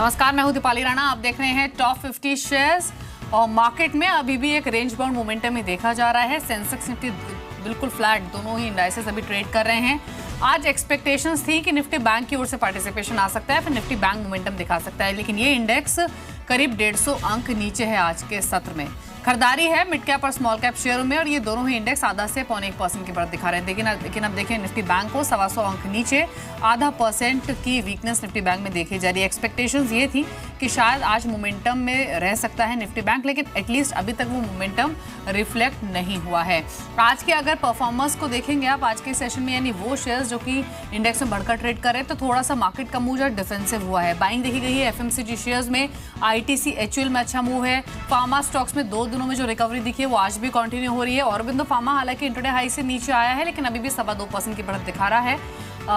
नमस्कार, मैं हूं दीपाली राणा। आप देख रहे हैं टॉप 50 शेयर्स और मार्केट में अभी भी एक रेंज बाउंड मोमेंटम ही देखा जा रहा है। सेंसेक्स निफ्टी बिल्कुल फ्लैट, दोनों ही इंडाइसेस अभी ट्रेड कर रहे हैं। आज एक्सपेक्टेशंस थी कि निफ्टी बैंक की ओर से पार्टिसिपेशन आ सकता है, फिर निफ्टी बैंक मोमेंटम दिखा सकता है, लेकिन ये इंडेक्स करीब 150 अंक नीचे है आज के सत्र में। खरीदारी है मिड कैप और स्मॉल कैप शेयरों में और ये दोनों ही इंडेक्स आधा से 0.25% की बढ़त दिखा रहे हैं। लेकिन अब देखिए निफ्टी बैंक को 125 अंक नीचे, 0.5% की वीकनेस निफ्टी बैंक में देखी जा रही है। एक्सपेक्टेशंस ये थी कि शायद आज मोमेंटम में रह सकता है निफ्टी बैंक, लेकिन एटलीस्ट अभी तक वो मोमेंटम रिफ्लेक्ट नहीं हुआ है। आज के अगर परफॉर्मेंस को देखेंगे आप आज के सेशन में, यानी वो शेयर्स जो कि इंडेक्स में बढ़कर ट्रेड कर रहे हैं, तो थोड़ा सा मार्केट का मूव जो डिफेंसिव हुआ है। बाइंग देखी गई है एफएमसीजी शेयर्स में, आईटीसी एचयूएल में अच्छा मूव है। फार्मा स्टॉक्स में 2 दिनों में जो रिकवरी दिखी है वो आज भी कंटिन्यू हो रही है। औरबिंदो फार्मा हालांकि इंट्राडे हाई से नीचे आया है, लेकिन अभी भी 2.25% की बढ़त दिखा रहा है।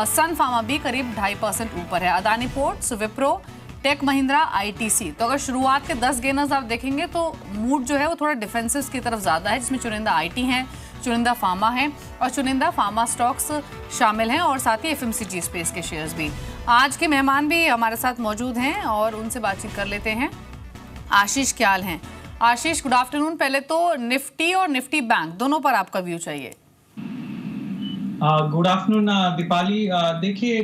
सन फार्मा भी करीब 2.5% ऊपर है। Adani ports, Wipro, tech Mahindra, ITC. तो अगर शुरुआत के 10 गेनर्स आप देखेंगे तो मूड जो है वो थोड़ा डिफेंसिव की तरफ ज़्यादा है, जिसमें चुनिंदा आईटी हैं, चुनिंदा फार्मा है और चुनिंदा फार्मा स्टॉक्स शामिल हैं और साथ ही एफएमसीजी स्पेस के शेयर्स भी। आज के मेहमान भी हमारे साथ मौजूद हैं और उनसे बातचीत कर लेते हैं। आशीष क्याल हैं। आशीष, गुड आफ्टरनून। पहले तो निफ्टी और निफ्टी बैंक दोनों पर आपका व्यू चाहिए। Good afternoon Deepali. देखिए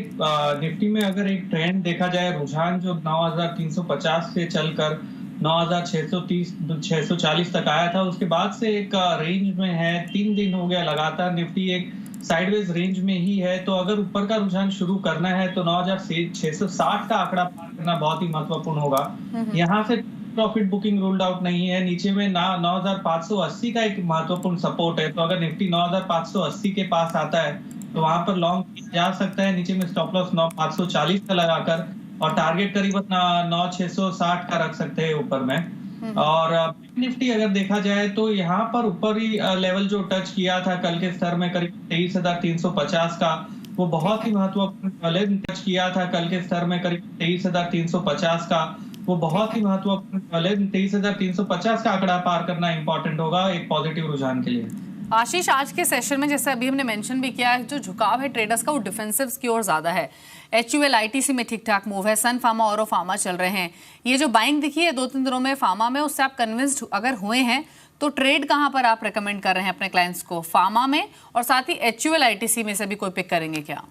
निफ्टी में अगर एक ट्रेंड देखा जाए, रुझान जो 9,350 से चलकर 9,630 640 तक आया था, उसके बाद से एक रेंज में है। 3 दिन हो गया लगातार निफ्टी एक साइडवेज रेंज में ही है। तो अगर ऊपर का रुझान शुरू करना है तो 9,660 का आंकड़ा पार करना बहुत ही महत्वपूर्ण होगा। यहाँ से प्रॉफिट बुकिंग रूल्ड आउट नहीं है। नीचे में 9,580 का एक महत्वपूर्ण सपोर्ट है। तो अगर निफ्टी 9,580 के पास आता है तो वहां पर लॉन्ग जा सकता है। नीचे में स्टॉप लॉस 9,540 का लगाकर और टारगेट करीबन 9,660 का रख सकते हैं ऊपर में। और निफ्टी अगर देखा जाए तो यहाँ पर ऊपर ही लेवल जो टच किया था कल के स्तर में करीब 23,350 का, वो बहुत ही महत्वपूर्ण लेवल टच किया था कल के स्तर में करीब 23,350 का, वो बहुत ही महत्वपूर्ण लेवल 23,350 का आंकड़ा पार करना इंपॉर्टेंट होगा एक पॉजिटिव रुझान के लिए। आशीष, आज के सेशन में जैसे अभी हमने मेंशन भी किया है, जो झुकाव है ट्रेडर्स का वो डिफेंसिव्स की ओर ज्यादा है। एचयूएल आईटीसी में ठीक ठाक मूव है, सन फार्मा और फार्मा चल रहे हैं। ये जो बाइंग दिखी है 2-3 दिनों में फार्मा में, उससे आप कन्विंस्ड अगर हुए हैं तो ट्रेड कहां पर आप रेकमेंड कर रहे हैं अपने क्लाइंट्स को, फार्मा में और साथ ही एचयूएल आईटीसी में से भी कोई पिक करेंगे क्या?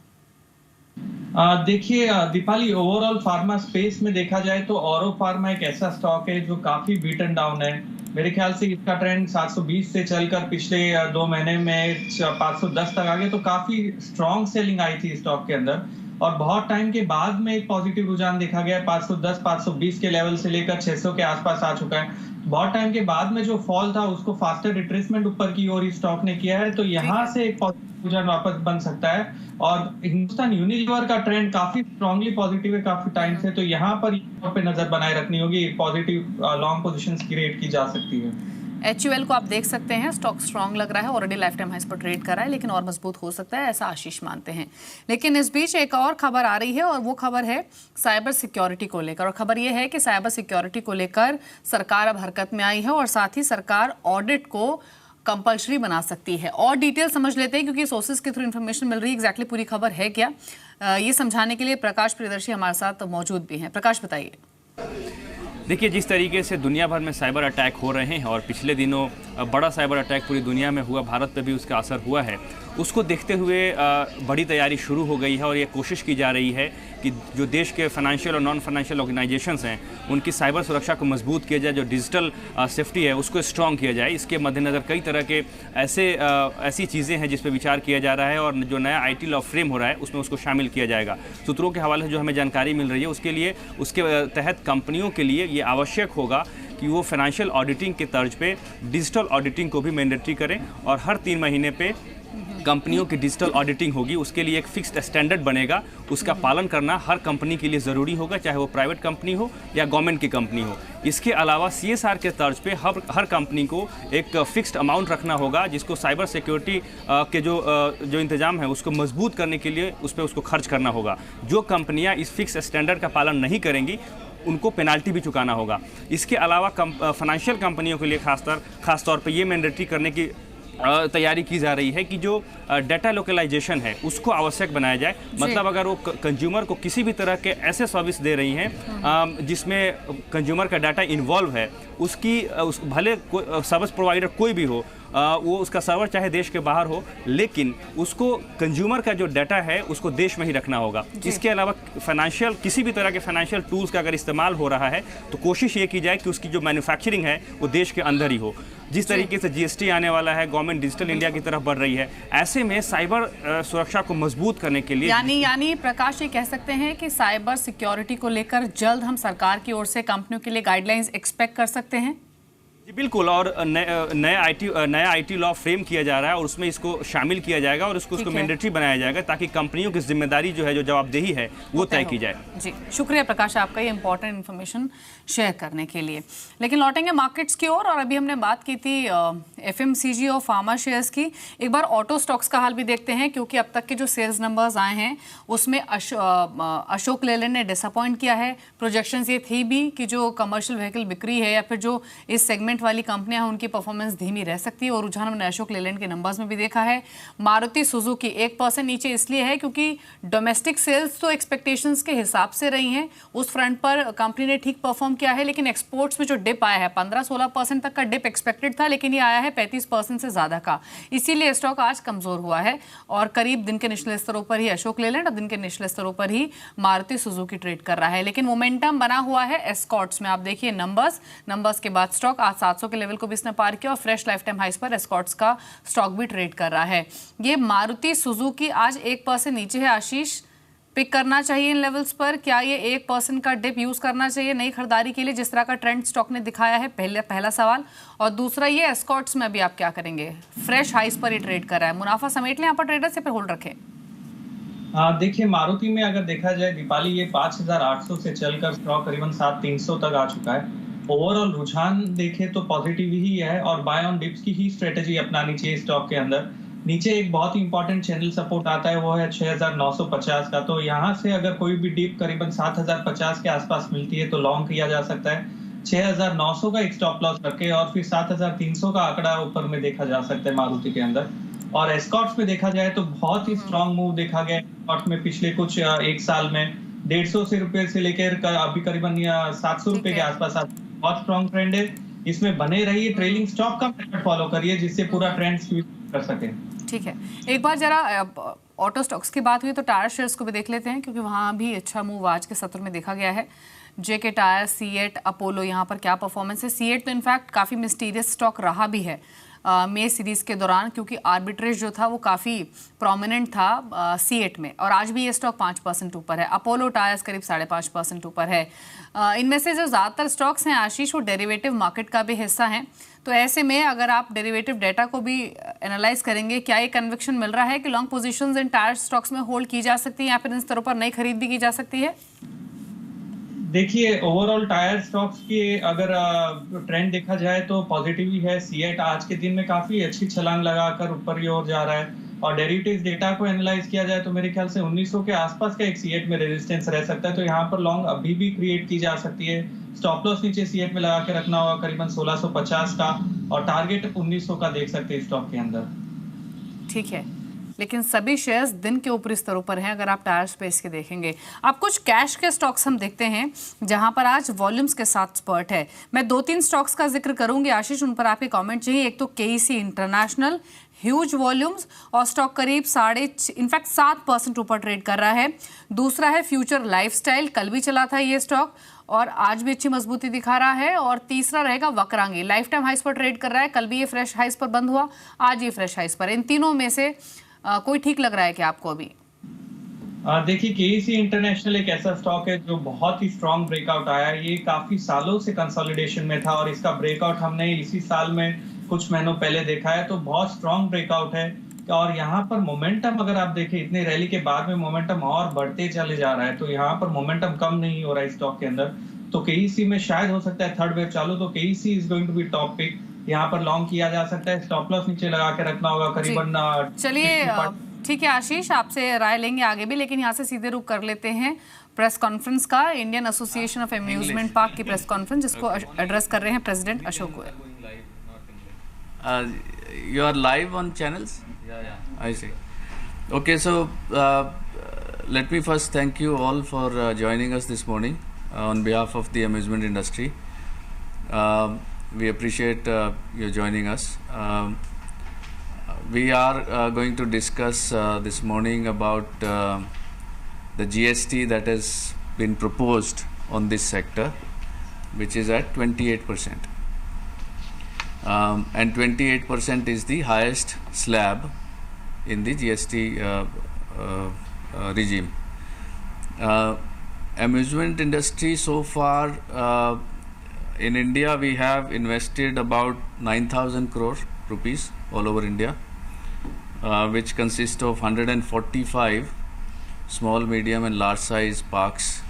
देखिए दीपाली, ओवरऑल फार्मा स्पेस में देखा जाए तो औरो फार्मा एक ऐसा स्टॉक है जो काफी बीटन डाउन है। मेरे ख्याल से इसका ट्रेंड 720 से चलकर पिछले 2 महीने में 510 तक आ गया, तो काफी स्ट्रॉन्ग सेलिंग आई थी स्टॉक के अंदर और बहुत टाइम के बाद में एक पॉजिटिव रुझान देखा गया। 510 520 के लेवल से लेकर 600 के आसपास आ चुका है। बहुत टाइम के बाद में जो फॉल था उसको फास्टर रिट्रेसमेंट ऊपर की ओर स्टॉक ने किया है, तो यहाँ से एक पॉजिटिव रुझान वापस बन सकता है। और हिंदुस्तान यूनिलीवर का ट्रेंड काफी स्ट्रांगली पॉजिटिव है काफी टाइम से, तो यहाँ पर पे नजर बनाए रखनी होगी। पॉजिटिव लॉन्ग पोजीशंस क्रिएट की जा सकती है। एचयूएल को आप देख सकते हैं, स्टॉक स्ट्रांग लग रहा है, ऑलरेडी लाइफ टाइम हाइस पर ट्रेड कर रहा है, लेकिन और मजबूत हो सकता है, ऐसा आशीष मानते हैं। लेकिन इस बीच एक और खबर आ रही है और वो खबर है साइबर सिक्योरिटी को लेकर। और खबर ये है कि साइबर सिक्योरिटी को लेकर सरकार अब हरकत में आई है और साथ ही सरकार ऑडिट को कंपल्सरी बना सकती है। और डिटेल समझ लेते हैं क्योंकि सोर्सेज के थ्रू इन्फॉर्मेशन मिल रही है। एग्जैक्टली पूरी खबर है क्या, ये समझाने के लिए प्रकाश प्रियदर्शी हमारे साथ मौजूद भी हैं। प्रकाश, बताइए। देखिए, जिस तरीके से दुनिया भर में साइबर अटैक हो रहे हैं और पिछले दिनों बड़ा साइबर अटैक पूरी दुनिया में हुआ, भारत पे भी उसका असर हुआ है, उसको देखते हुए बड़ी तैयारी शुरू हो गई है और ये कोशिश की जा रही है कि जो देश के फाइनेंशियल और नॉन फाइनेंशियल ऑर्गेनाइजेशंस हैं उनकी साइबर सुरक्षा को मजबूत किया जाए, जो डिजिटल सेफ्टी है उसको स्ट्रॉन्ग किया जाए। इसके मद्देनज़र कई तरह के ऐसी चीज़ें हैं जिस पर विचार किया जा रहा है और जो नया IT लॉ फ्रेम हो रहा है उसमें उसको शामिल किया जाएगा। सूत्रों के हवाले से जो हमें जानकारी मिल रही है उसके तहत कंपनियों के लिए ये आवश्यक होगा कि वो फाइनेंशियल ऑडिटिंग के तर्ज पे डिजिटल ऑडिटिंग को भी मैंडेटरी करें और हर 3 महीने पे कंपनियों की डिजिटल ऑडिटिंग होगी। उसके लिए एक फिक्स्ड स्टैंडर्ड बनेगा, उसका पालन करना हर कंपनी के लिए ज़रूरी होगा, चाहे वो प्राइवेट कंपनी हो या गवर्नमेंट की कंपनी हो। इसके अलावा CSR के तर्ज पे हर कंपनी को एक फिक्स्ड अमाउंट रखना होगा, जिसको साइबर सिक्योरिटी के जो इंतजाम है उसको मजबूत करने के लिए उस पर उसको खर्च करना होगा। जो कंपनियाँ इस फिक्स स्टैंडर्ड का पालन नहीं करेंगी उनको पेनाल्टी भी चुकाना होगा। इसके अलावा फाइनेंशियल कंपनियों के लिए खासतौर पे ये मैंडेटरी करने की तैयारी की जा रही है कि जो डाटा लोकलाइजेशन है उसको आवश्यक बनाया जाए। मतलब अगर वो कंज्यूमर को किसी भी तरह के ऐसे सर्विस दे रही हैं जिसमें कंज्यूमर का डाटा इन्वॉल्व है, उसकी भले सर्विस प्रोवाइडर कोई भी हो, वो उसका सर्वर चाहे देश के बाहर हो, लेकिन उसको कंज्यूमर का जो डाटा है उसको देश में ही रखना होगा। इसके अलावा फाइनेंशियल किसी भी तरह के फाइनेंशियल टूल्स का अगर इस्तेमाल हो रहा है तो कोशिश ये की जाए कि उसकी जो मैन्युफैक्चरिंग है वो देश के अंदर ही हो। जिस तरीके से जीएसटी आने वाला है, गवर्नमेंट डिजिटल इंडिया की तरफ बढ़ रही है, ऐसे में साइबर सुरक्षा को मजबूत करने के लिए यानी प्रकाश ये कह सकते हैं कि साइबर सिक्योरिटी को लेकर जल्द हम सरकार की ओर से कंपनियों के लिए गाइडलाइंस एक्सपेक्ट कर सकते हैं। जी बिल्कुल, और नया आईटी लॉ फ्रेम किया जा रहा है और उसमें इसको शामिल किया जाएगा और उसको मैंडेटरी बनाया जाएगा ताकि कंपनियों की जिम्मेदारी जो है, जो जवाबदेही है, वो तय की जाए। जी शुक्रिया प्रकाश आपका ये इंपॉर्टेंट इन्फॉर्मेशन शेयर करने के लिए। लेकिन लौटेंगे मार्केट्स की ओर, और अभी हमने बात की थी एफएमसीजी और फार्मा शेयर्स की। एक बार ऑटो स्टॉक्स का हाल भी देखते हैं, क्योंकि अब तक के जो सेल्स नंबर्स आए हैं उसमें अशोक लेलैंड ने डिसअपॉइंट किया है। प्रोजेक्शंस ये थी भी कि जो कमर्शियल व्हीकल बिक्री है या फिर जो इस सेगमेंट वाली कंपनियां हैं उनकी परफॉर्मेंस धीमी रह सकती है, और रुझान हमने अशोक लेलैंड के नंबर्स में भी देखा है। मारुति सुजुकी 1% नीचे इसलिए है क्योंकि डोमेस्टिक सेल्स तो एक्सपेक्टेशंस के हिसाब से रही हैं, उस फ्रंट पर कंपनी ने ठीक परफॉर्म किया है, लेकिन एक्सपोर्ट्स में जो डिप आया है 15-16% तक का डिप एक्सपेक्टेड था, लेकिन ये आया है 35% से ज्यादा का, इसीलिए स्टॉक आज कमजोर हुआ है और करीब दिन के निचले स्तरों पर ही अशोक लेलैंड और दिन के निचले स्तरों पर ही मारुति सुजुकी ट्रेड कर रहा है। लेकिन मोमेंटम बना हुआ है एस्कॉर्ट्स में। आप देखिए नंबर्स के बाद स्टॉक आज 700 के लेवल को भी इसने पार किया और फ्रेश लाइफ टाइम हाइस पर एस्कॉर्ट्स का स्टॉक भी ट्रेड कर रहा है। ये मारुति सुजुकी आज 1% नीचे है। आशीष, पिक करना चाहिए इन लेवल्स पर? क्या ये 1% का डिप यूज करना चाहिए नई खरीदारी के लिए, जिस तरह का ट्रेंड स्टॉक ने दिखाया है? पहला सवाल। और दूसरा, ये एस्कॉर्ट्स में भी आप क्या करेंगे? फ्रेश हाइस पर ही ट्रेड कर रहा है, मुनाफा समेट लें यहाँ पर ट्रेडर से, फिर होल्ड रखें? देखिए मारुति में अगर देखा जाए दीपाली, ये 5800 से चलकर स्टॉक करीबन 7300 तक आ चुका है। ओवरऑल रुझान देखे तो पॉजिटिव ही है और बाय ऑन डिप्स की ही स्ट्रेटेजी अपनानी चाहिए स्टॉक के अंदर। नीचे एक बहुत ही इंपॉर्टेंट चैनल सपोर्ट आता है, वो है 6950 का। तो यहाँ से अगर कोई भी डिप करीबन 7050 के आसपास मिलती है तो लॉन्ग किया जा सकता है। 6900 का एक स्टॉप लॉस रखे और फिर 7300 का आंकड़ा ऊपर में देखा जा सकता है मारुति के अंदर। और एस्कॉर्ट्स में देखा जाए तो बहुत ही स्ट्रॉन्ग मूव देखा गया एस्कॉर्ट में पिछले कुछ एक साल में। 150 रुपए से लेकर अभी करीबन 700 रुपए के आसपास बहुत स्ट्रॉन्ग ट्रेंड है। इसमें बने रहिए, ट्रेलिंग स्टॉक का मेथड फॉलो करिए जिससे पूरा ट्रेंड स्वीप कर सके। ठीक है, एक बार जरा ऑटो स्टॉक्स की बात हुई तो टायर शेयर्स को भी देख लेते हैं, क्योंकि वहां भी अच्छा मूव आज के सत्र में देखा गया है। जेके टायर, सीएट, अपोलो, यहाँ पर क्या परफॉर्मेंस है? सीएट तो इनफैक्ट काफी मिस्टीरियस स्टॉक रहा भी है मे सीरीज के दौरान, क्योंकि आर्बिट्रेज जो था वो काफ़ी प्रोमिनेंट था सीएट में, और आज भी ये स्टॉक 5% ऊपर है। अपोलो टायर्स करीब 5.5% ऊपर है। इनमें से जो ज़्यादातर स्टॉक्स हैं आशीष, वो डेरिवेटिव मार्केट का भी हिस्सा हैं। तो ऐसे में अगर आप डेरिवेटिव डेटा को भी एनालाइज करेंगे, क्या ये कन्विक्शन मिल रहा है कि लॉन्ग पोजीशंस इन टायर स्टॉक्स में होल्ड की जा सकती है या फिर इन स्तरों पर नई खरीद भी की जा सकती है? देखिए ओवरऑल टायर स्टॉक्स की अगर ट्रेंड देखा जाए तो पॉजिटिव ही है। सीएट आज के दिन में काफी अच्छी छलांग लगाकर ऊपर की ओर जा रहा है, और डेरिवेटिव्स डेटा को एनालाइज किया जाए तो मेरे ख्याल से 1900 के आसपास का एक सीएट में रेजिस्टेंस रह सकता है। तो यहाँ पर लॉन्ग अभी भी क्रिएट की जा सकती है। स्टॉप लॉस नीचे सीएट में लगा के रखना होगा करीबन 1650 का, और टारगेट 1900 का देख सकते हैं स्टॉक के अंदर। ठीक है, लेकिन सभी शेयर्स दिन के ऊपरी स्तरों पर हैं। अगर आप टायर स्पेस के देखेंगे, आप कुछ कैश के स्टॉक्स हम देखते हैं जहां पर आज वॉल्यूम्स के साथ स्पर्ट है। मैं 2-3 स्टॉक्स का जिक्र करूंगी आशीष, उन पर आपके कमेंट चाहिए। एक तो केईसी इंटरनेशनल, ह्यूज वॉल्यूम्स और स्टॉक करीब 7% ऊपर ट्रेड कर रहा है। दूसरा है फ्यूचर लाइफस्टाइल, कल भी चला था ये स्टॉक और आज भी अच्छी मजबूती दिखा रहा है। और तीसरा रहेगा वक्रांगी, लाइफ टाइम हाइस पर ट्रेड कर रहा है, कल भी ये फ्रेश हाइस पर बंद हुआ, आज ये फ्रेश हाइस पर। इन तीनों में से कोई ठीक लग रहा है क्या आपको अभी? देखिए केईसी इंटरनेशनल एक ऐसा स्टॉक है जो बहुत ही स्ट्रॉन्ग ब्रेकआउट आया है। ये काफी सालों से कंसोलिडेशन में था और इसका ब्रेकआउट हमने इसी साल में कुछ महीनों पहले देखा है, तो बहुत स्ट्रॉन्ग ब्रेकआउट है। और यहाँ पर मोमेंटम अगर आप देखें, इतने रैली के बाद में मोमेंटम और बढ़ते चले जा रहा है, तो यहाँ पर मोमेंटम कम नहीं हो रहा है स्टॉक के अंदर। तो केईसी में शायद हो सकता है थर्ड वेव चालू, तो KEC is going to be top pick. यहाँ पर लॉन्ग किया जा सकता है, स्टॉप लॉस नीचे लगा के रखना होगा करीबन। चलिए ठीक है आशीष, आपसे राय लेंगे आगे भी, लेकिन यहाँ से सीधे रुक कर लेते हैं प्रेस कॉन्फ्रेंस का। Indian association of amusement park की प्रेस कॉन्फ्रेंस, जिसको एड्रेस कर रहे हैं president Ashok Goyal. You are live on channels? Yeah. I see. Okay, so let me first thank you all for joining us this morning on behalf of the amusement industry. We appreciate you joining us. We are going to discuss this morning about the GST that has been proposed on this sector, which is at 28%. And 28% is the highest slab in the GST regime. Amusement industry so far in India, we have invested about 9,000 crore rupees all over India, which consists of 145 small, medium and large size parks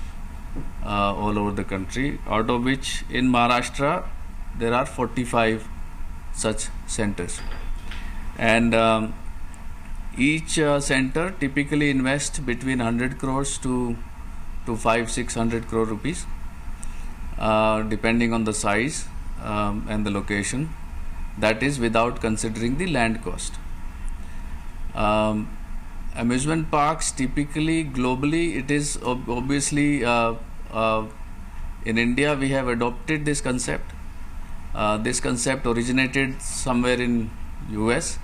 all over the country, out of which in Maharashtra there are 45 such centers. And each center typically invests between 100 crores to 500-600 crore rupees, depending on the size and the location. That is without considering the land cost. Amusement parks typically globally, it is obviously in India we have adopted this concept. This concept originated somewhere in US,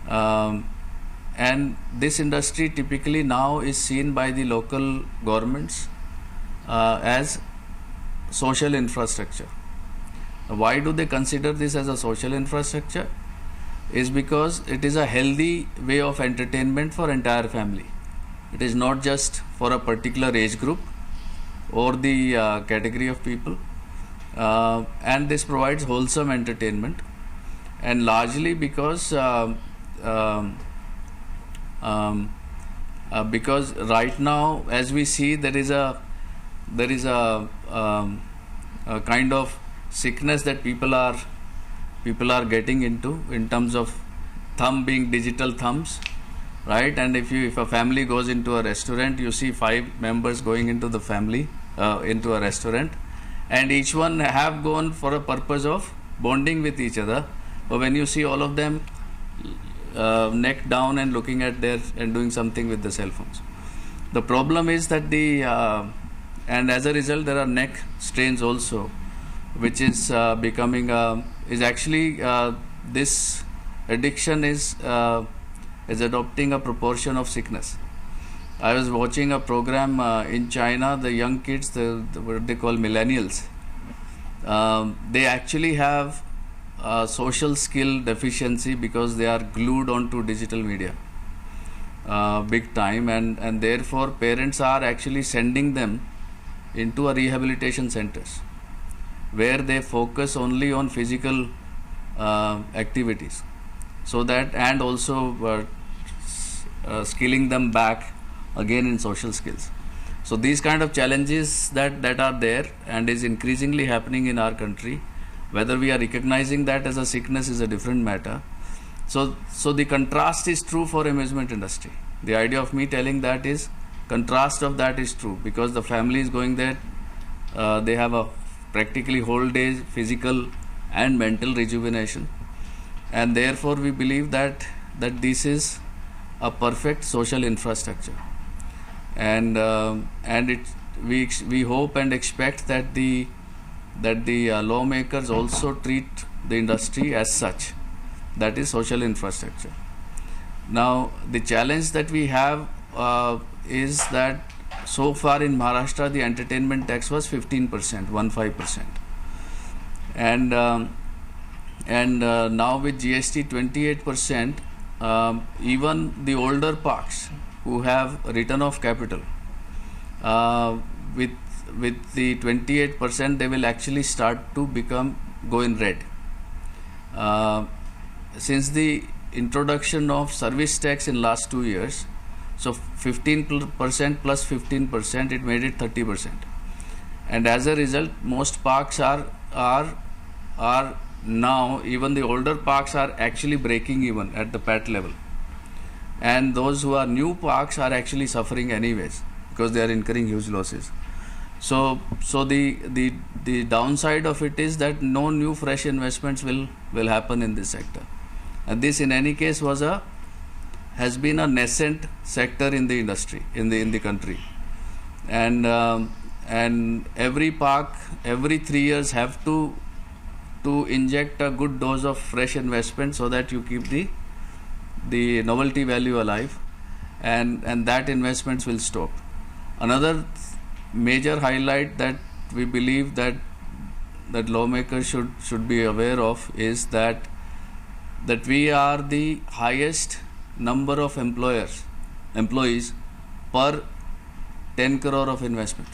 and this industry typically now is seen by the local governments as social infrastructure. Why do they consider this as a social infrastructure? Is because it is a healthy way of entertainment for entire family. It is not just for a particular age group or the category of people, and this provides wholesome entertainment, and largely because right now, as we see, there is a kind of sickness that people are getting into, in terms of thumb being digital thumbs, right? And if a family goes into a restaurant, you see 5 members going into the family into a restaurant, and each one have gone for a purpose of bonding with each other. But when you see all of them neck down and looking at and doing something with the cell phones, the problem is that and as a result there are neck strains also, which is becoming this addiction is adopting a proportion of sickness. I was watching a program in China. The young kids, what they call millennials, they actually have social skill deficiency because they are glued onto digital media big time, and therefore parents are actually sending them into a rehabilitation centers where they focus only on physical activities, so that, and also skilling them back again in social skills. So these kind of challenges that are there and is increasingly happening in our country. Whether we are recognizing that as a sickness is a different matter. So the contrast is true for amusement industry. The idea of me telling that is, contrast of that is true, because the family is going there, they have a practically whole day physical and mental rejuvenation, and therefore we believe that this is a perfect social infrastructure, and we hope and expect that the lawmakers also treat the industry as such, that is social infrastructure. Now the challenge that we have is that so far in Maharashtra the entertainment tax was 15%, 15%, and now with GST 28%, even the older parks who have written off capital, with the 28%, they will actually start to go in red. Since the introduction of service tax in last 2 years, so 15% plus 15%, it made it 30%, and as a result most parks are now, even the older parks are actually breaking even at the PAT level, and those who are new parks are actually suffering anyways because they are incurring huge losses. So the downside of it is that no new fresh investments will happen in this sector, and this in any case has been a nascent sector in the industry in the country, and every park every 3 years have to inject a good dose of fresh investment so that you keep the novelty value alive, and that investments will stop. Another major highlight that we believe that lawmakers should be aware of is that we are the highest number of employees per 10 crore of investment.